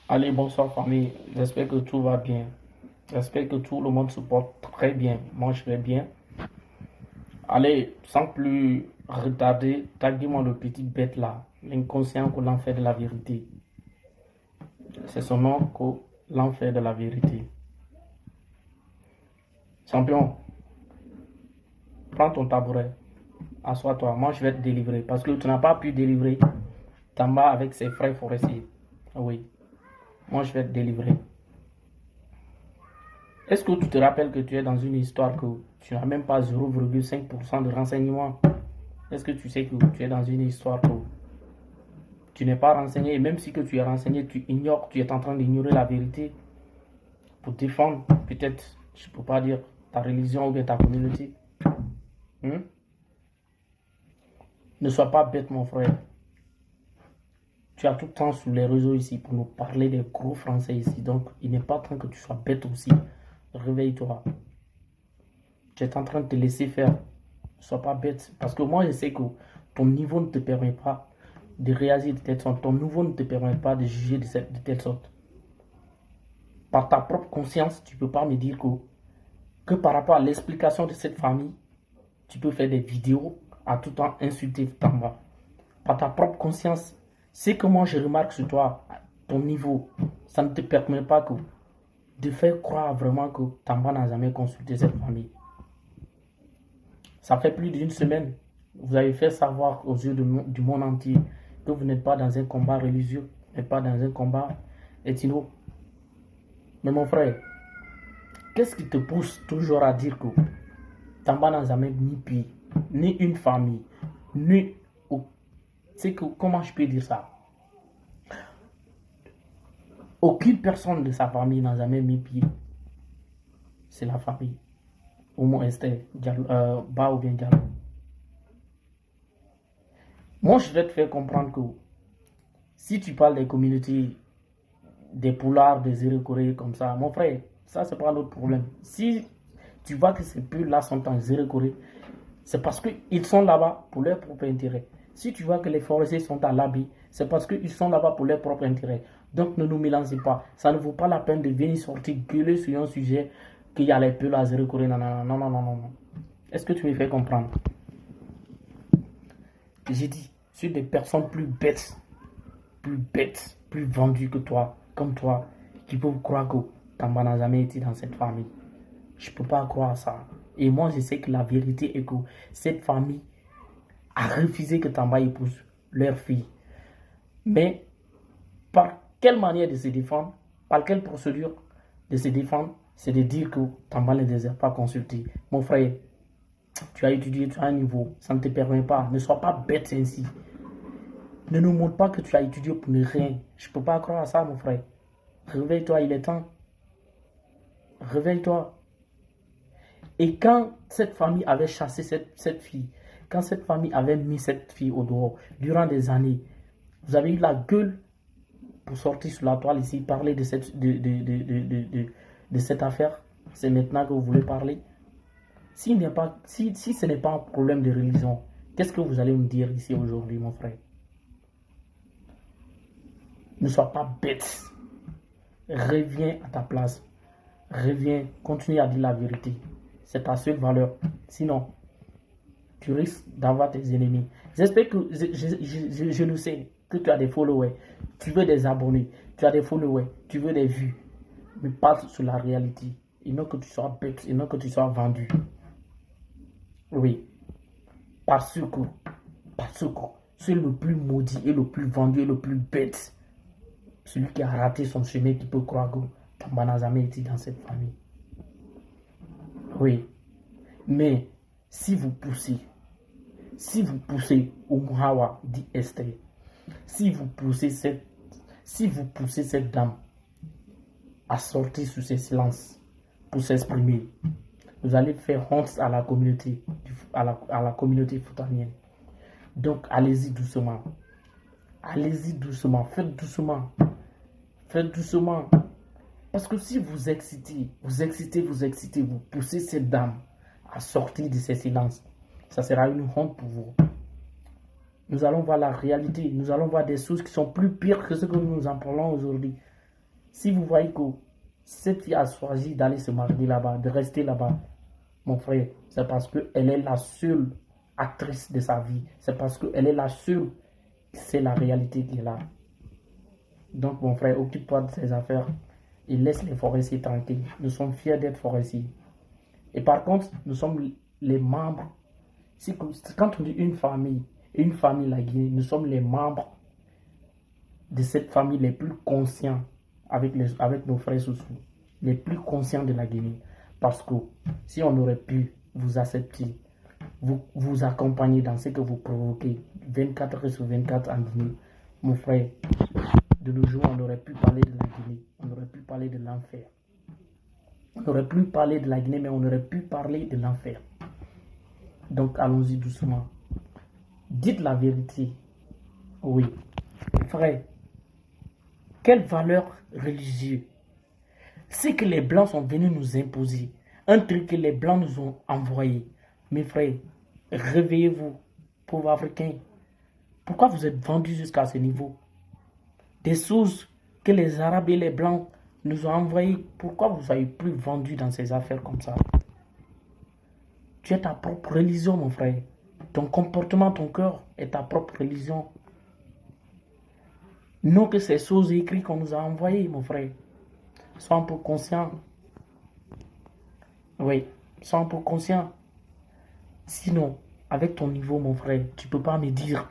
Allez, bonsoir famille. J'espère que tout va bien. J'espère que tout le monde se porte très bien. Moi, je vais bien. Allez, sans plus retarder, taguez-moi le petit bête là. L'inconscient que l'enfer de la vérité. C'est son nom que l'enfer de la vérité. Champion, prends ton tabouret. Assois-toi. Moi, je vais te délivrer. Parce que tu n'as pas pu délivrer Tamba avec ses frères forestiers. Oui. Moi, je vais te délivrer. Est-ce que tu te rappelles que tu es dans une histoire que tu n'as même pas 0,5% de renseignements? Est-ce que tu sais que tu es dans une histoire que tu n'es pas renseigné et même si que tu es renseigné, tu ignores, tu es en train d'ignorer la vérité pour défendre peut-être, je ne peux pas dire ta religion ou bien ta communauté. Hmm? Ne sois pas bête mon frère. Tu as tout le temps sur les réseaux ici pour nous parler des gros français ici. Donc il n'est pas temps que tu sois bête aussi. Réveille-toi. Tu es en train de te laisser faire. Ne sois pas bête. Parce que moi je sais que ton niveau ne te permet pas de réagir de telle sorte. Ton niveau ne te permet pas de juger de telle sorte. Par ta propre conscience, tu ne peux pas me dire que par rapport à l'explication de cette famille, tu peux faire des vidéos à tout temps insulter Tamba. Par ta propre conscience, c'est que moi je remarque sur toi, ton niveau, ça ne te permet pas de faire croire vraiment que Tamba n'a jamais consulté cette famille. Ça fait plus d'une semaine, vous avez fait savoir aux yeux du monde entier que vous n'êtes pas dans un combat religieux, vous n'êtes pas dans un combat ethno. Mais mon frère, qu'est-ce qui te pousse toujours à dire que Tamba n'a jamais ni pied, ni une famille, ni... C'est que, comment je peux dire ça? Aucune personne de sa famille n'a jamais mis pied. C'est la famille. Au moins Esther, Ba ou bien Diallo. Moi, je vais te faire comprendre que si tu parles des communautés, des poulards, des Iroquois comme ça, mon frère, ça c'est pas notre problème. Si tu vois que ces peuples-là sont en Iroquois, c'est parce qu'ils sont là-bas pour leur propre intérêt. Si tu vois que les forestiers sont à l'habit, c'est parce qu'ils sont là-bas pour leur propre intérêt. Donc ne nous mélangez pas. Ça ne vaut pas la peine de venir sortir gueuler sur un sujet qu'il y a les peuples à zéro Corée. Non, non, non, non, non, non. Est-ce que tu me fais comprendre? J'ai dit, sur des personnes plus bêtes, plus vendues que toi, comme toi, qui peuvent croire que Tamba n'a jamais été dans cette famille. Je ne peux pas croire ça. Et moi, je sais que la vérité est que cette famille a refusé que Tamba épouse leur fille. Mais par quelle manière de se défendre, par quelle procédure de se défendre, c'est de dire que Tamba ne les a pas consultés. Mon frère, tu as étudié, tu as un niveau, ça ne te permet pas. Ne sois pas bête ainsi. Ne nous montre pas que tu as étudié pour ne rien. Je ne peux pas croire à ça, mon frère. Réveille-toi, il est temps. Réveille-toi. Et quand cette famille avait chassé cette fille, quand cette famille avait mis cette fille au dehors, durant des années, vous avez eu la gueule pour sortir sur la toile ici, parler de cette affaire. C'est maintenant que vous voulez parler. Si ce n'est pas un problème de religion, qu'est-ce que vous allez me dire ici aujourd'hui, mon frère? Ne sois pas bête. Reviens à ta place. Reviens, continue à dire la vérité. C'est ta seule valeur. Sinon, tu risques d'avoir tes ennemis. J'espère que je le sais, que tu as des followers, tu veux des abonnés, tu as des followers, tu veux des vues. Mais parle sur la réalité. Et non que tu sois bête, et non que tu sois vendu. Oui. Parce que c'est le plus maudit et le plus vendu et le plus bête. Celui qui a raté son chemin, qui peut croire que Tamba n'a jamais été dans cette famille. Oui. Mais si vous poussez au Muhawa, dit Esther, si vous poussez cette dame à sortir sous ses silences pour s'exprimer, vous allez faire honte à la communauté, à la communauté foutanienne. Donc allez-y doucement. Allez-y doucement. Faites doucement. Faites doucement. Parce que si vous excitez, vous poussez cette dame à sortir de ses silences, ça sera une honte pour vous. Nous allons voir la réalité. Nous allons voir des choses qui sont plus pires que ce que nous en parlons aujourd'hui. Si vous voyez que cette fille a choisi d'aller se marier là-bas, de rester là-bas, mon frère, c'est parce qu'elle est la seule actrice de sa vie. C'est parce qu'elle est la seule. C'est la réalité qui est là. Donc, mon frère, occupe-toi de ces affaires et laisse les forestiers tranquilles. Nous sommes fiers d'être forestiers. Et par contre, nous sommes les membres. Quand on dit une famille, la Guinée, nous sommes les membres de cette famille les plus conscients avec nos frères sous les plus conscients de la Guinée. Parce que si on aurait pu vous accepter, vous accompagner dans ce que vous provoquez 24 heures sur 24 en Guinée, mon frère, de nos jours, on aurait pu parler de la Guinée, on aurait pu parler de l'enfer. On n'aurait plus parlé de la Guinée, mais on aurait pu parler de l'enfer. Donc allons-y doucement. Dites la vérité. Oui. Frère, quelle valeur religieuse? C'est que les Blancs sont venus nous imposer. Un truc que les Blancs nous ont envoyé. Mes frères, réveillez-vous, pauvres Africains. Pourquoi vous êtes vendus jusqu'à ce niveau? Des choses que les Arabes et les Blancs nous ont envoyées. Pourquoi vous n'avez plus vendu dans ces affaires comme ça? Tu es ta propre religion, mon frère. Ton comportement, ton cœur est ta propre religion. Non que ces choses écrites qu'on nous a envoyées, mon frère. Sois un peu conscient. Oui, sois un peu conscient. Sinon, avec ton niveau, mon frère, tu ne peux pas me dire